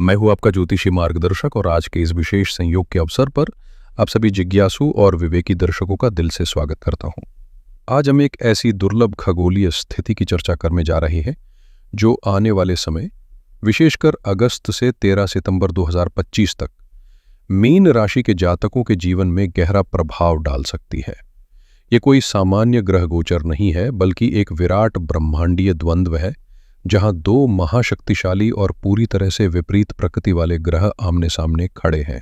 मैं हूं आपका ज्योतिषी मार्गदर्शक और आज के इस विशेष संयोग के अवसर पर आप सभी जिज्ञासु और विवेकी दर्शकों का दिल से स्वागत करता हूं। आज हम एक ऐसी दुर्लभ खगोलीय स्थिति की चर्चा करने जा रहे हैं जो आने वाले समय, विशेषकर अगस्त से 13 सितंबर 2025 तक मीन राशि के जातकों के जीवन में गहरा प्रभाव डाल सकती है। ये कोई सामान्य ग्रह गोचर नहीं है, बल्कि एक विराट ब्रह्मांडीय द्वंद्व है जहां दो महाशक्तिशाली और पूरी तरह से विपरीत प्रकृति वाले ग्रह आमने सामने खड़े हैं।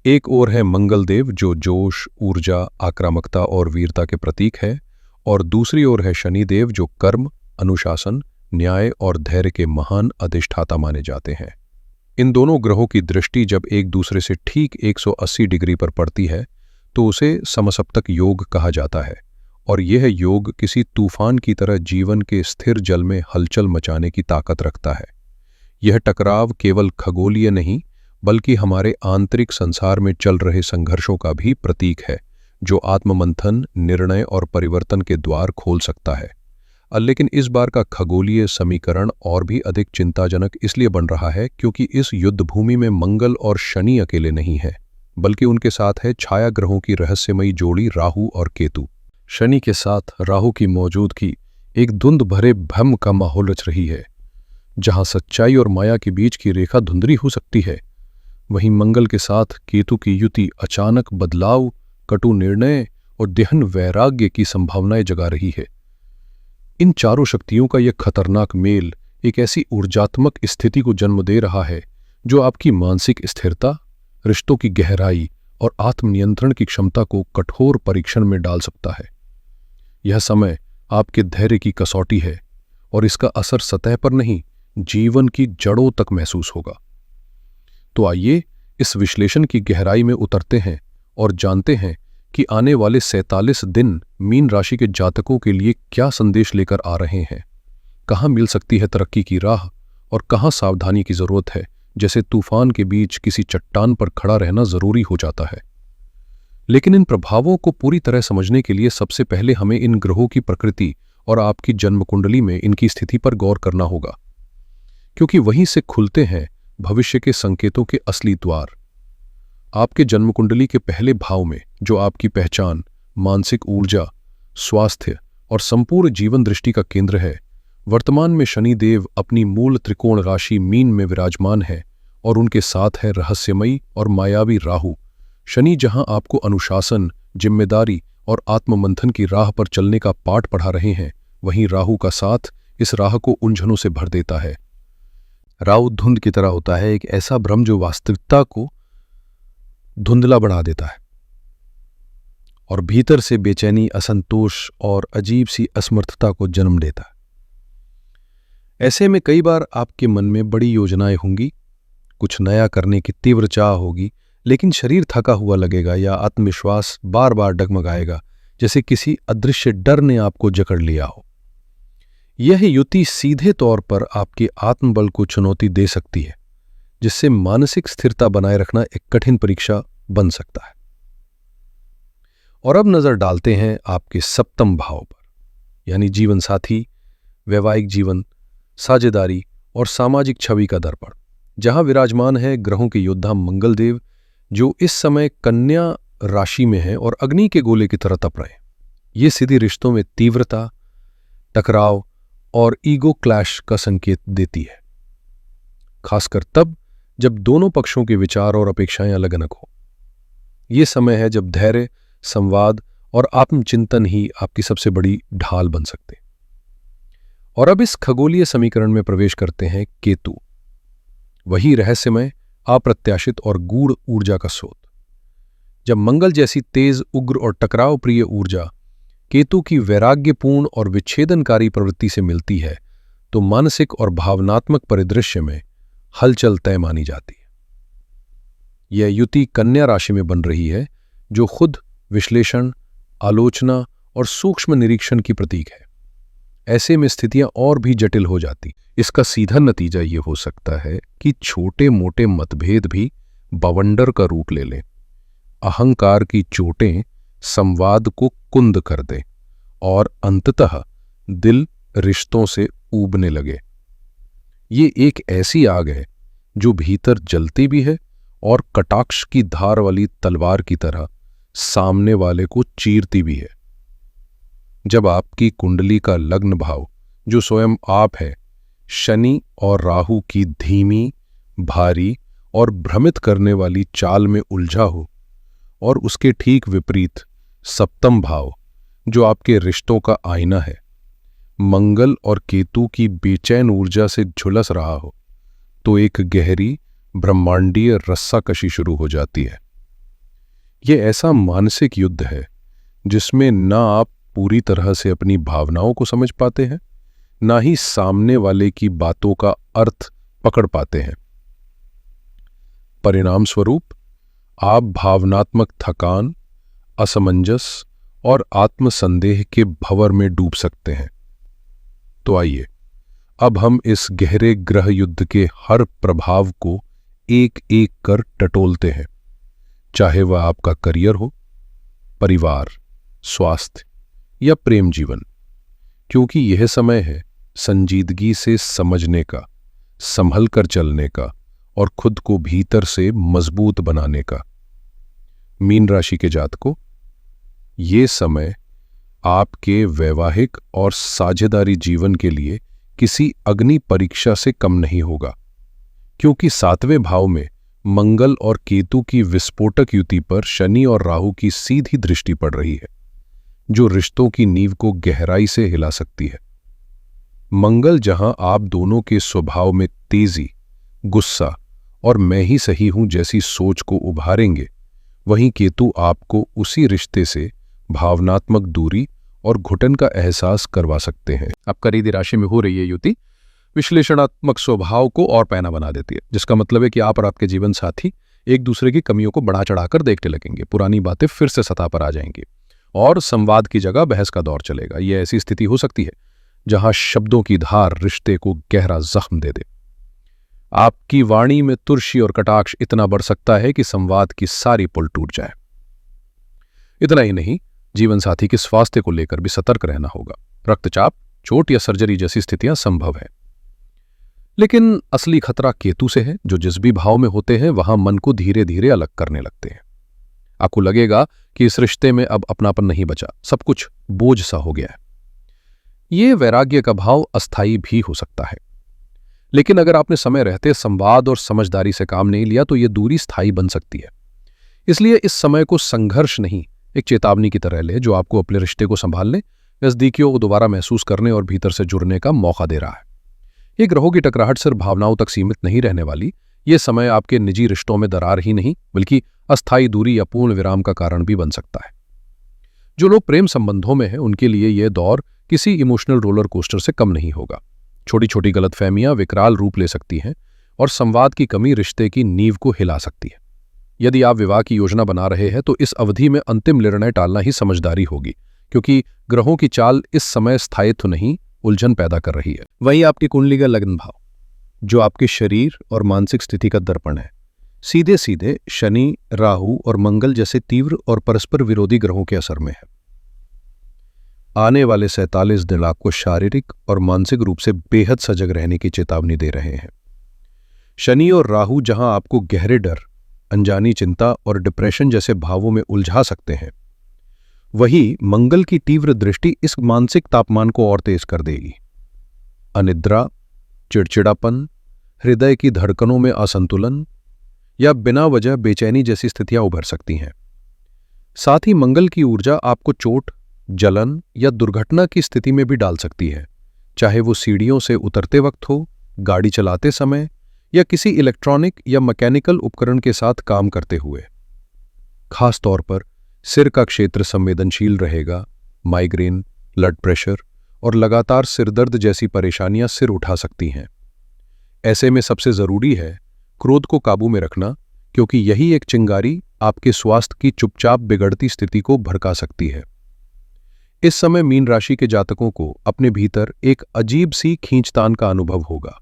एक ओर है मंगलदेव जो जोश, ऊर्जा, आक्रामकता और वीरता के प्रतीक है, और दूसरी ओर है शनिदेव जो कर्म, अनुशासन, न्याय और धैर्य के महान अधिष्ठाता माने जाते हैं। इन दोनों ग्रहों की दृष्टि जब एक दूसरे से ठीक 180 डिग्री पर पड़ती है तो उसे समसप्तक योग कहा जाता है, और यह योग किसी तूफान की तरह जीवन के स्थिर जल में हलचल मचाने की ताकत रखता है। यह टकराव केवल खगोलीय नहीं, बल्कि हमारे आंतरिक संसार में चल रहे संघर्षों का भी प्रतीक है, जो आत्ममंथन, निर्णय और परिवर्तन के द्वार खोल सकता है। लेकिन इस बार का खगोलीय समीकरण और भी अधिक चिंताजनक इसलिए बन रहा है क्योंकि इस युद्ध भूमि में मंगल और शनि अकेले नहीं है, बल्कि उनके साथ है छाया ग्रहों की रहस्यमयी जोड़ी राहु और केतु। शनि के साथ राहु की मौजूदगी एक धुंध भरे भ्रम का माहौल रच रही है, जहां सच्चाई और माया के बीच की रेखा धुंधली हो सकती है। वहीं मंगल के साथ केतु की युति अचानक बदलाव, कटु निर्णय और गहन वैराग्य की संभावनाएं जगा रही है। इन चारों शक्तियों का यह खतरनाक मेल एक ऐसी ऊर्जात्मक स्थिति को जन्म दे रहा है जो आपकी मानसिक स्थिरता, रिश्तों की गहराई और आत्मनियंत्रण की क्षमता को कठोर परीक्षण में डाल सकता है। यह समय आपके धैर्य की कसौटी है, और इसका असर सतह पर नहीं, जीवन की जड़ों तक महसूस होगा। तो आइए इस विश्लेषण की गहराई में उतरते हैं और जानते हैं कि आने वाले 47 दिन मीन राशि के जातकों के लिए क्या संदेश लेकर आ रहे हैं। कहाँ मिल सकती है तरक्की की राह और कहाँ सावधानी की जरूरत है, जैसे तूफान के बीच किसी चट्टान पर खड़ा रहना जरूरी हो जाता है। लेकिन इन प्रभावों को पूरी तरह समझने के लिए सबसे पहले हमें इन ग्रहों की प्रकृति और आपकी जन्म कुंडली में इनकी स्थिति पर गौर करना होगा, क्योंकि वहीं से खुलते हैं भविष्य के संकेतों के असली द्वार। आपके जन्म कुंडली के पहले भाव में, जो आपकी पहचान, मानसिक ऊर्जा, स्वास्थ्य और संपूर्ण जीवन दृष्टि का केंद्र है, वर्तमान में शनिदेव अपनी मूल त्रिकोण राशि मीन में विराजमान है, और उनके साथ है रहस्यमयी और मायावी राहु। शनि जहां आपको अनुशासन, जिम्मेदारी और आत्ममंथन की राह पर चलने का पाठ पढ़ा रहे हैं, वहीं राहु का साथ इस राह को उलझनों से भर देता है। राहु धुंध की तरह होता है, एक ऐसा भ्रम जो वास्तविकता को धुंधला बना देता है और भीतर से बेचैनी, असंतोष और अजीब सी असमर्थता को जन्म देता है। ऐसे में कई बार आपके मन में बड़ी योजनाएं होंगी, कुछ नया करने की तीव्र चाह होगी, लेकिन शरीर थका हुआ लगेगा या आत्मविश्वास बार बार डगमगाएगा, जैसे किसी अदृश्य डर ने आपको जकड़ लिया हो। यह युति सीधे तौर पर आपके आत्मबल को चुनौती दे सकती है, जिससे मानसिक स्थिरता बनाए रखना एक कठिन परीक्षा बन सकता है। और अब नजर डालते हैं आपके सप्तम भाव पर, यानी जीवन साथी, वैवाहिक जीवन, साझेदारी और सामाजिक छवि का दर्पण, जहां विराजमान है ग्रहों के योद्धा मंगलदेव, जो इस समय कन्या राशि में है और अग्नि के गोले की तरह तप रहे हैं। ये सीधी रिश्तों में तीव्रता, टकराव और ईगो क्लैश का संकेत देती है, खासकर तब जब दोनों पक्षों के विचार और अपेक्षाएं अलग अलग हो। ये समय है जब धैर्य, संवाद और आत्मचिंतन ही आपकी सबसे बड़ी ढाल बन सकते। और अब इस खगोलीय समीकरण में प्रवेश करते हैं केतु, वही रहस्यमय, अप्रत्याशित और गूढ़ ऊर्जा का स्रोत। जब मंगल जैसी तेज, उग्र और टकराव प्रिय ऊर्जा केतु की वैराग्यपूर्ण और विच्छेदनकारी प्रवृत्ति से मिलती है, तो मानसिक और भावनात्मक परिदृश्य में हलचल तय मानी जाती है। यह युति कन्या राशि में बन रही है, जो खुद विश्लेषण, आलोचना और सूक्ष्म निरीक्षण की प्रतीक है। ऐसे में स्थितियां और भी जटिल हो जाती। इसका सीधा नतीजा ये हो सकता है कि छोटे मोटे मतभेद भी बवंडर का रूप ले लें, अहंकार की चोटें संवाद को कुंद कर दें और अंततः दिल रिश्तों से ऊबने लगे। ये एक ऐसी आग है जो भीतर जलती भी है और कटाक्ष की धार वाली तलवार की तरह सामने वाले को चीरती भी है। जब आपकी कुंडली का लग्न भाव, जो स्वयं आप है, शनि और राहु की धीमी, भारी और भ्रमित करने वाली चाल में उलझा हो, और उसके ठीक विपरीत सप्तम भाव, जो आपके रिश्तों का आईना है, मंगल और केतु की बेचैन ऊर्जा से झुलस रहा हो, तो एक गहरी ब्रह्मांडीय रस्साकशी शुरू हो जाती है। ये ऐसा मानसिक युद्ध है जिसमें ना आप पूरी तरह से अपनी भावनाओं को समझ पाते हैं, ना ही सामने वाले की बातों का अर्थ पकड़ पाते हैं। परिणाम स्वरूप आप भावनात्मक थकान, असमंजस और आत्मसंदेह के भंवर में डूब सकते हैं। तो आइए अब हम इस गहरे ग्रह युद्ध के हर प्रभाव को एक एक कर टटोलते हैं, चाहे वह आपका करियर हो, परिवार, स्वास्थ्य या प्रेम जीवन, क्योंकि यह समय है संजीदगी से समझने का, संभल कर चलने का और खुद को भीतर से मजबूत बनाने का। मीन राशि के जातकों, ये समय आपके वैवाहिक और साझेदारी जीवन के लिए किसी अग्नि परीक्षा से कम नहीं होगा, क्योंकि 7वें भाव में मंगल और केतु की विस्फोटक युति पर शनि और राहु की सीधी दृष्टि पड़ रही है, जो रिश्तों की नींव को गहराई से हिला सकती है। मंगल जहां आप दोनों के स्वभाव में तेजी, गुस्सा और मैं ही सही हूं जैसी सोच को उभारेंगे, वहीं केतु आपको उसी रिश्ते से भावनात्मक दूरी और घुटन का एहसास करवा सकते हैं। अब खरीदी राशि में हो रही है युति विश्लेषणात्मक स्वभाव को और पैना बना देती है, जिसका मतलब है कि आप और आपके जीवन साथी एक दूसरे की कमियों को बढ़ा चढ़ाकर देखने लगेंगे, पुरानी बातें फिर से सतह पर आ जाएंगी और संवाद की जगह बहस का दौर चलेगा। यह ऐसी स्थिति हो सकती है जहां शब्दों की धार रिश्ते को गहरा जख्म दे दे। आपकी वाणी में तुर्शी और कटाक्ष इतना बढ़ सकता है कि संवाद की सारी पुल टूट जाए। इतना ही नहीं, जीवन साथी के स्वास्थ्य को लेकर भी सतर्क रहना होगा। रक्तचाप, चोट या सर्जरी जैसी स्थितियां संभव है। लेकिन असली खतरा केतु से है, जो जिस भी भाव में होते हैं वहां मन को धीरे धीरे अलग करने लगते हैं। आपको लगेगा कि इस रिश्ते में अब अपनापन नहीं बचा, सब कुछ बोझ सा हो गया है। ये वैराग्य का भाव अस्थायी भी हो सकता है, लेकिन अगर आपने समय रहते संवाद और समझदारी से काम नहीं लिया तो यह दूरी स्थायी बन सकती है। इसलिए इस समय को संघर्ष नहीं, एक चेतावनी की तरह ले, जो आपको अपने रिश्ते को संभालने, नजदीकियों को दोबारा महसूस करने और भीतर से जुड़ने का मौका दे रहा है। ये ग्रहों की टकराहट सिर्फ भावनाओं तक सीमित नहीं रहने वाली। ये समय आपके निजी रिश्तों में दरार ही नहीं, बल्कि अस्थायी दूरी या पूर्ण विराम का कारण भी बन सकता है। जो लोग प्रेम संबंधों में हैं, उनके लिए यह दौर किसी इमोशनल रोलर कोस्टर से कम नहीं होगा। छोटी छोटी गलतफहमियां विकराल रूप ले सकती हैं और संवाद की कमी रिश्ते की नींव को हिला सकती है। यदि आप विवाह की योजना बना रहे हैं तो इस अवधि में अंतिम निर्णय टालना ही समझदारी होगी, क्योंकि ग्रहों की चाल इस समय स्थायित्व नहीं, उलझन पैदा कर रही है। वहीं आपकी कुंडली का लग्न भाव, जो आपके शरीर और मानसिक स्थिति का दर्पण है, सीधे सीधे शनि, राहु और मंगल जैसे तीव्र और परस्पर विरोधी ग्रहों के असर में है। आने वाले 47 दिन आपको शारीरिक और मानसिक रूप से बेहद सजग रहने की चेतावनी दे रहे हैं। शनि और राहु जहां आपको गहरे डर, अनजानी चिंता और डिप्रेशन जैसे भावों में उलझा सकते हैं, वहीं मंगल की तीव्र दृष्टि इस मानसिक तापमान को और तेज कर देगी। अनिद्रा, चिड़चिड़ापन, हृदय की धड़कनों में असंतुलन या बिना वजह बेचैनी जैसी स्थितियां उभर सकती हैं। साथ ही मंगल की ऊर्जा आपको चोट, जलन या दुर्घटना की स्थिति में भी डाल सकती है, चाहे वो सीढ़ियों से उतरते वक्त हो, गाड़ी चलाते समय या किसी इलेक्ट्रॉनिक या मैकेनिकल उपकरण के साथ काम करते हुए। खास तौर पर सिर का क्षेत्र संवेदनशील रहेगा। माइग्रेन, ब्लड प्रेशर और लगातार सिरदर्द जैसी परेशानियां सिर उठा सकती हैं। ऐसे में सबसे जरूरी है क्रोध को काबू में रखना, क्योंकि यही एक चिंगारी आपके स्वास्थ्य की चुपचाप बिगड़ती स्थिति को भड़का सकती है। इस समय मीन राशि के जातकों को अपने भीतर एक अजीब सी खींचतान का अनुभव होगा।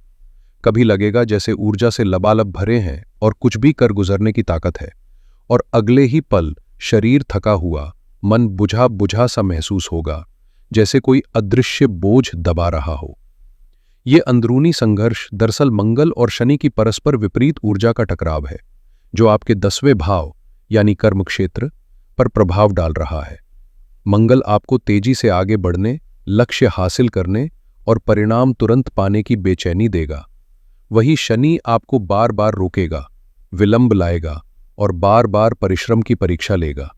कभी लगेगा जैसे ऊर्जा से लबालब भरे हैं और कुछ भी कर गुजरने की ताकत है, और अगले ही पल शरीर थका हुआ, मन बुझा बुझा सा महसूस होगा, जैसे कोई अदृश्य बोझ दबा रहा हो। ये अंदरूनी संघर्ष दरअसल मंगल और शनि की परस्पर विपरीत ऊर्जा का टकराव है, जो आपके 10वें भाव यानी कर्म क्षेत्र पर प्रभाव डाल रहा है। मंगल आपको तेजी से आगे बढ़ने, लक्ष्य हासिल करने और परिणाम तुरंत पाने की बेचैनी देगा। वही शनि आपको बार बार रोकेगा, विलंब लाएगा और बार बार परिश्रम की परीक्षा लेगा।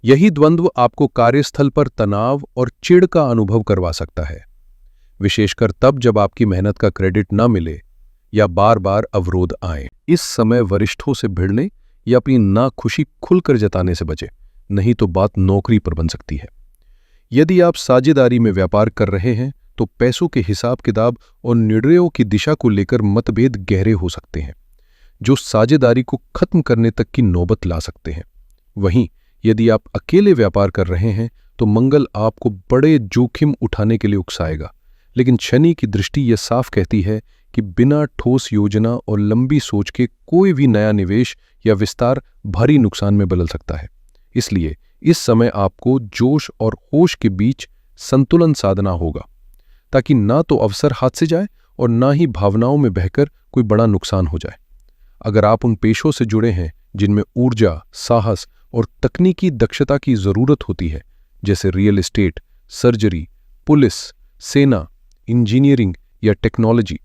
यही द्वंद्व आपको कार्यस्थल पर तनाव और चिढ़ का अनुभव करवा सकता है, विशेषकर तब जब आपकी मेहनत का क्रेडिट न मिले या बार बार अवरोध आए। इस समय वरिष्ठों से भिड़ने या अपनी नाखुशी खुलकर जताने से बचें, नहीं तो बात नौकरी पर बन सकती है। यदि आप साझेदारी में व्यापार कर रहे हैं तो पैसों के हिसाब किताब और निर्णयों की दिशा को लेकर मतभेद गहरे हो सकते हैं, जो साझेदारी को खत्म करने तक की नौबत ला सकते हैं। वहीं यदि आप अकेले व्यापार कर रहे हैं तो मंगल आपको बड़े जोखिम उठाने के लिए उकसाएगा, लेकिन शनि की दृष्टि यह साफ कहती है कि बिना ठोस योजना और लंबी सोच के कोई भी नया निवेश या विस्तार भारी नुकसान में बदल सकता है। इसलिए इस समय आपको जोश और होश के बीच संतुलन साधना होगा, ताकि ना तो अवसर हाथ से जाए और ना ही भावनाओं में बहकर कोई बड़ा नुकसान हो जाए। अगर आप उन पेशों से जुड़े हैं जिनमें ऊर्जा, साहस और तकनीकी दक्षता की जरूरत होती है, जैसे रियल एस्टेट, सर्जरी, पुलिस, सेना, इंजीनियरिंग या टेक्नोलॉजी,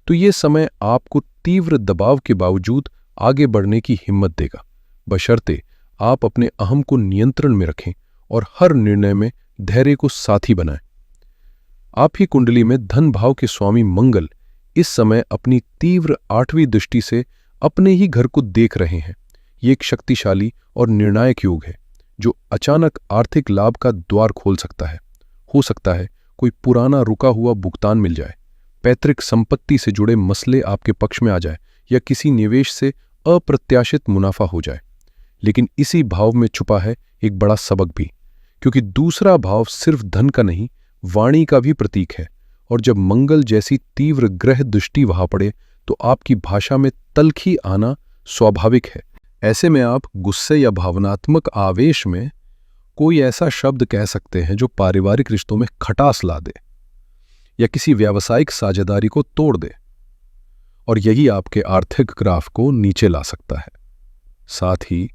तो ये समय आपको तीव्र दबाव के बावजूद आगे बढ़ने की हिम्मत देगा, बशर्ते आप अपने अहम को नियंत्रण में रखें और हर निर्णय में धैर्य को साथी बनाएं। आप ही कुंडली में धन भाव के स्वामी मंगल इस समय अपनी तीव्र 8वीं दृष्टि से अपने ही घर को देख रहे हैं। ये एक शक्तिशाली और निर्णायक योग है, जो अचानक आर्थिक लाभ का द्वार खोल सकता है। हो सकता है कोई पुराना रुका हुआ भुगतान मिल जाए, पैतृक संपत्ति से जुड़े मसले आपके पक्ष में आ जाए या किसी निवेश से अप्रत्याशित मुनाफा हो जाए। लेकिन इसी भाव में छुपा है एक बड़ा सबक भी, क्योंकि दूसरा भाव सिर्फ धन का नहीं, वाणी का भी प्रतीक है, और जब मंगल जैसी तीव्र ग्रह दृष्टि वहां पड़े तो आपकी भाषा में तल्खी आना स्वाभाविक है। ऐसे में आप गुस्से या भावनात्मक आवेश में कोई ऐसा शब्द कह सकते हैं जो पारिवारिक रिश्तों में खटास ला दे या किसी व्यावसायिक साझेदारी को तोड़ दे, और यही आपके आर्थिक ग्राफ को नीचे ला सकता है। साथ ही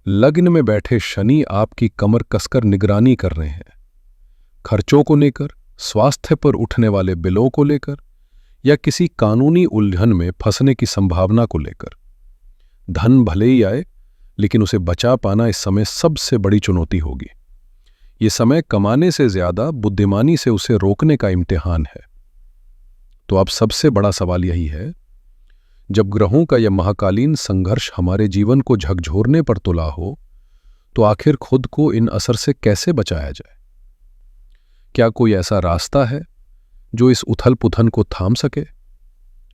लग्न में बैठे शनि आपकी कमर कसकर निगरानी कर रहे हैं, खर्चों को लेकर, स्वास्थ्य पर उठने वाले बिलों को लेकर या किसी कानूनी उलझन में फंसने की संभावना को लेकर। धन भले ही आए, लेकिन उसे बचा पाना इस समय सबसे बड़ी चुनौती होगी। ये समय कमाने से ज्यादा बुद्धिमानी से उसे रोकने का इम्तिहान है। तो अब सबसे बड़ा सवाल यही है, जब ग्रहों का यह महाकालीन संघर्ष हमारे जीवन को झकझोरने पर तुला हो, तो आखिर खुद को इन असर से कैसे बचाया जाए? क्या कोई ऐसा रास्ता है जो इस उथल पुथल को थाम सके?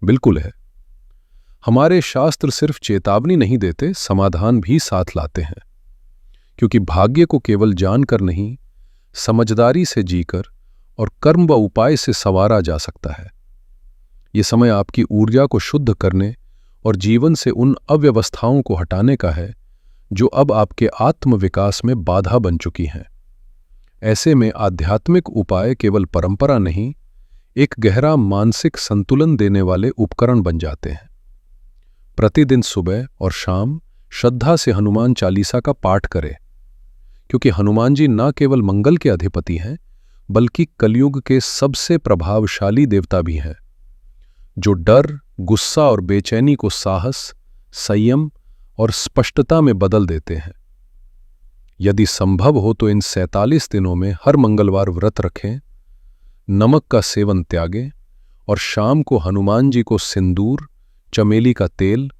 बिल्कुल है। हमारे शास्त्र सिर्फ चेतावनी नहीं देते, समाधान भी साथ लाते हैं, क्योंकि भाग्य को केवल जानकर नहीं, समझदारी से जीकर और कर्म व उपाय से संवारा जा सकता है। ये समय आपकी ऊर्जा को शुद्ध करने और जीवन से उन अव्यवस्थाओं को हटाने का है जो अब आपके आत्मविकास में बाधा बन चुकी हैं। ऐसे में आध्यात्मिक उपाय केवल परंपरा नहीं, एक गहरा मानसिक संतुलन देने वाले उपकरण बन जाते हैं। प्रतिदिन सुबह और शाम श्रद्धा से हनुमान चालीसा का पाठ करें, क्योंकि हनुमान जी न केवल मंगल के अधिपति हैं, बल्कि कलयुग के सबसे प्रभावशाली देवता भी हैं, जो डर, गुस्सा और बेचैनी को साहस, संयम और स्पष्टता में बदल देते हैं। यदि संभव हो तो इन 47 दिनों में हर मंगलवार व्रत रखें, नमक का सेवन त्यागें और शाम को हनुमान जी को सिंदूर, चमेली का तेल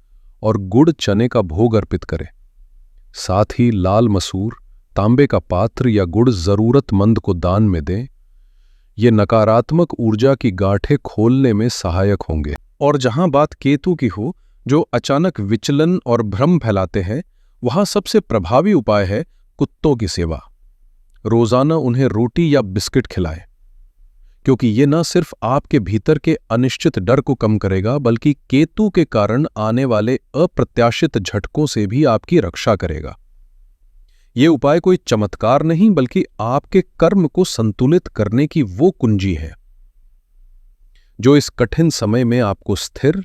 और गुड़ चने का भोग अर्पित करें। साथ ही लाल मसूर, तांबे का पात्र या गुड़ जरूरतमंद को दान में दें। ये नकारात्मक ऊर्जा की गांठें खोलने में सहायक होंगे। और जहां बात केतु की हो, जो अचानक विचलन और भ्रम फैलाते हैं, वहां सबसे प्रभावी उपाय है कुत्तों की सेवा। रोजाना उन्हें रोटी या बिस्किट खिलाएं, क्योंकि ये न सिर्फ आपके भीतर के अनिश्चित डर को कम करेगा, बल्कि केतु के कारण आने वाले अप्रत्याशित झटकों से भी आपकी रक्षा करेगा। ये उपाय कोई चमत्कार नहीं, बल्कि आपके कर्म को संतुलित करने की वो कुंजी है। जो इस कठिन समय में आपको स्थिर,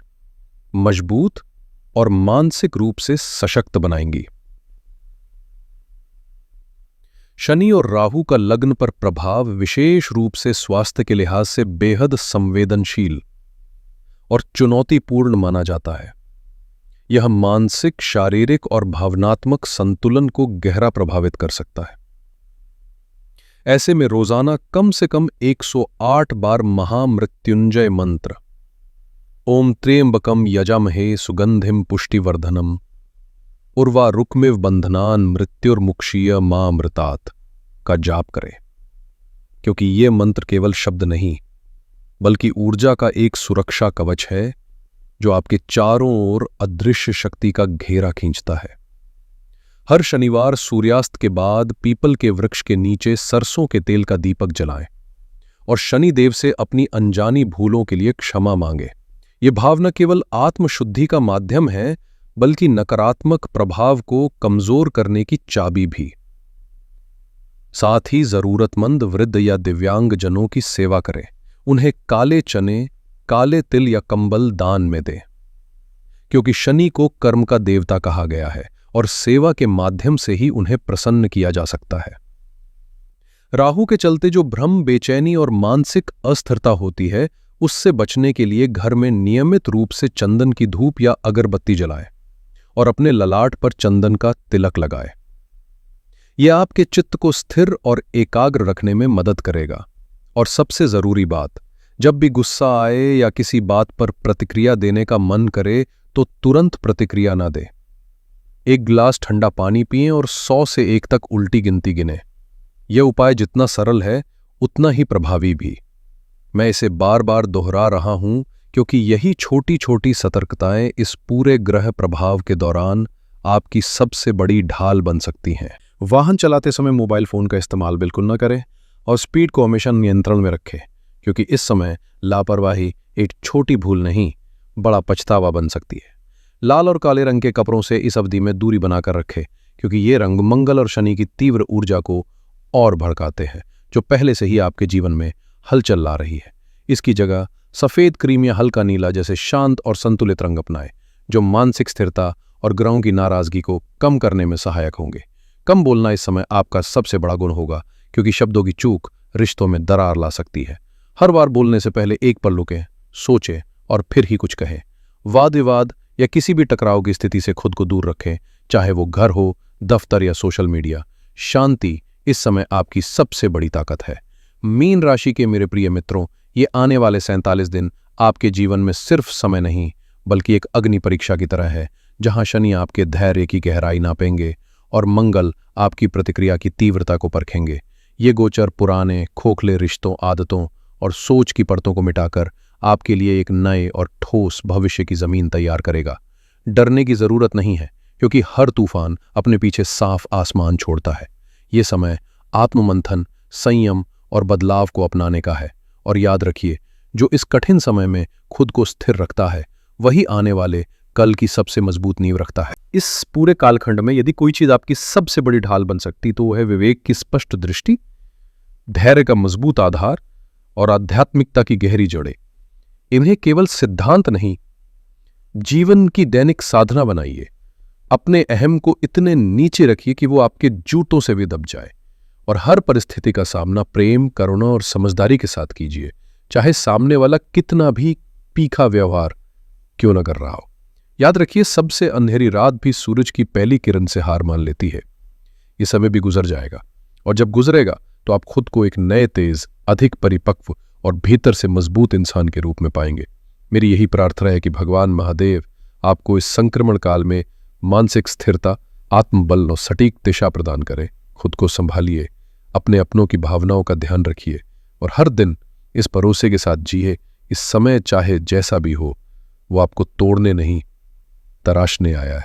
मजबूत और मानसिक रूप से सशक्त बनाएंगी। शनि और राहु का लग्न पर प्रभाव विशेष रूप से स्वास्थ्य के लिहाज से बेहद संवेदनशील और चुनौतीपूर्ण माना जाता है। यह मानसिक, शारीरिक और भावनात्मक संतुलन को गहरा प्रभावित कर सकता है। ऐसे में रोजाना कम से कम 108 बार महामृत्युंजय मंत्र ओम त्र्यंबकम यजामहे सुगंधिम पुष्टिवर्धनम उर्वा रुक्मिव बंधनान मृत्युर्मुक्षीय मामृतात का जाप करें, क्योंकि ये मंत्र केवल शब्द नहीं बल्कि ऊर्जा का एक सुरक्षा कवच है जो आपके चारों ओर अदृश्य शक्ति का घेरा खींचता है। हर शनिवार सूर्यास्त के बाद पीपल के वृक्ष के नीचे सरसों के तेल का दीपक जलाएं और शनि देव से अपनी अनजानी भूलों के लिए क्षमा मांगे। ये भावना केवल आत्मशुद्धि का माध्यम है बल्कि नकारात्मक प्रभाव को कमजोर करने की चाबी भी। साथ ही जरूरतमंद वृद्ध या दिव्यांग जनों की सेवा करें। उन्हें काले चने, काले तिल या कंबल दान में दें, क्योंकि शनि को कर्म का देवता कहा गया है और सेवा के माध्यम से ही उन्हें प्रसन्न किया जा सकता है। राहु के चलते जो भ्रम, बेचैनी और मानसिक अस्थिरता होती है, उससे बचने के लिए घर में नियमित रूप से चंदन की धूप या अगरबत्ती जलाएं और अपने ललाट पर चंदन का तिलक लगाएं। यह आपके चित्त को स्थिर और एकाग्र रखने में मदद करेगा। और सबसे जरूरी बात, जब भी गुस्सा आए या किसी बात पर प्रतिक्रिया देने का मन करे तो तुरंत प्रतिक्रिया ना दें। एक गिलास ठंडा पानी पिएं और 100 से 1 तक उल्टी गिनती गिनें। यह उपाय जितना सरल है उतना ही प्रभावी भी। मैं इसे बार बार दोहरा रहा हूं क्योंकि यही छोटी छोटी सतर्कताएं इस पूरे ग्रह प्रभाव के दौरान आपकी सबसे बड़ी ढाल बन सकती हैं। वाहन चलाते समय मोबाइल फोन का इस्तेमाल बिल्कुल न करें और स्पीड को हमेशा नियंत्रण में रखें, क्योंकि इस समय लापरवाही एक छोटी भूल नहीं, बड़ा पछतावा बन सकती है। लाल और काले रंग के कपड़ों से इस अवधि में दूरी बनाकर रखें, क्योंकि ये रंग मंगल और शनि की तीव्र ऊर्जा को और भड़काते हैं, जो पहले से ही आपके जीवन में हलचल ला रही है। इसकी जगह सफेद, क्रीम या हल्का नीला जैसे शांत और संतुलित रंग अपनाएं, जो मानसिक स्थिरता और ग्रहों की नाराजगी को कम करने में सहायक होंगे। कम बोलना इस समय आपका सबसे बड़ा गुण होगा, क्योंकि शब्दों की चूक रिश्तों में दरार ला सकती है। हर बार बोलने से पहले एक पल रुकें, सोचें और फिर ही कुछ कहें। वाद विवाद या किसी भी टकराव की स्थिति से खुद को दूर रखें, चाहे वो घर हो, दफ्तर या सोशल मीडिया। शांति इस समय आपकी सबसे बड़ी ताकत है। मीन राशि के मेरे प्रिय मित्रों, ये आने वाले 47 दिन आपके जीवन में सिर्फ समय नहीं बल्कि एक अग्नि परीक्षा की तरह है, जहां शनि आपके धैर्य की गहराई नापेंगे और मंगल आपकी प्रतिक्रिया की तीव्रता को परखेंगे। ये गोचर पुराने खोखले रिश्तों, आदतों और सोच की परतों को मिटाकर आपके लिए एक नए और ठोस भविष्य की जमीन तैयार करेगा। डरने की जरूरत नहीं है, क्योंकि हर तूफान अपने पीछे साफ आसमान छोड़ता है। ये समय आत्ममंथन, संयम और बदलाव को अपनाने का है। और याद रखिए, जो इस कठिन समय में खुद को स्थिर रखता है वही आने वाले कल की सबसे मजबूत नींव रखता है। इस पूरे कालखंड में यदि कोई चीज आपकी सबसे बड़ी ढाल बन सकती तो वो है विवेक की स्पष्ट दृष्टि, धैर्य का मजबूत आधार और आध्यात्मिकता की गहरी जड़ें। इन्हें केवल सिद्धांत नहीं, जीवन की दैनिक साधना बनाइए। अपने अहम को इतने नीचे रखिए कि वो आपके जूतों से भी दब जाए और हर परिस्थिति का सामना प्रेम, करुणा और समझदारी के साथ कीजिए, चाहे सामने वाला कितना भी तीखा व्यवहार क्यों न कर रहा हो। याद रखिए, सबसे अंधेरी रात भी सूरज की पहली किरण से हार मान लेती है। ये समय भी गुजर जाएगा और जब गुजरेगा तो आप खुद को एक नए, तेज, अधिक परिपक्व और भीतर से मजबूत इंसान के रूप में पाएंगे। मेरी यही प्रार्थना है कि भगवान महादेव आपको इस संक्रमण काल में मानसिक स्थिरता, आत्मबल और सटीक दिशा प्रदान करें। खुद को संभालिए, अपने अपनों की भावनाओं का ध्यान रखिए और हर दिन इस भरोसे के साथ जिए, इस समय चाहे जैसा भी हो वो आपको तोड़ने नहीं तराशने आया है।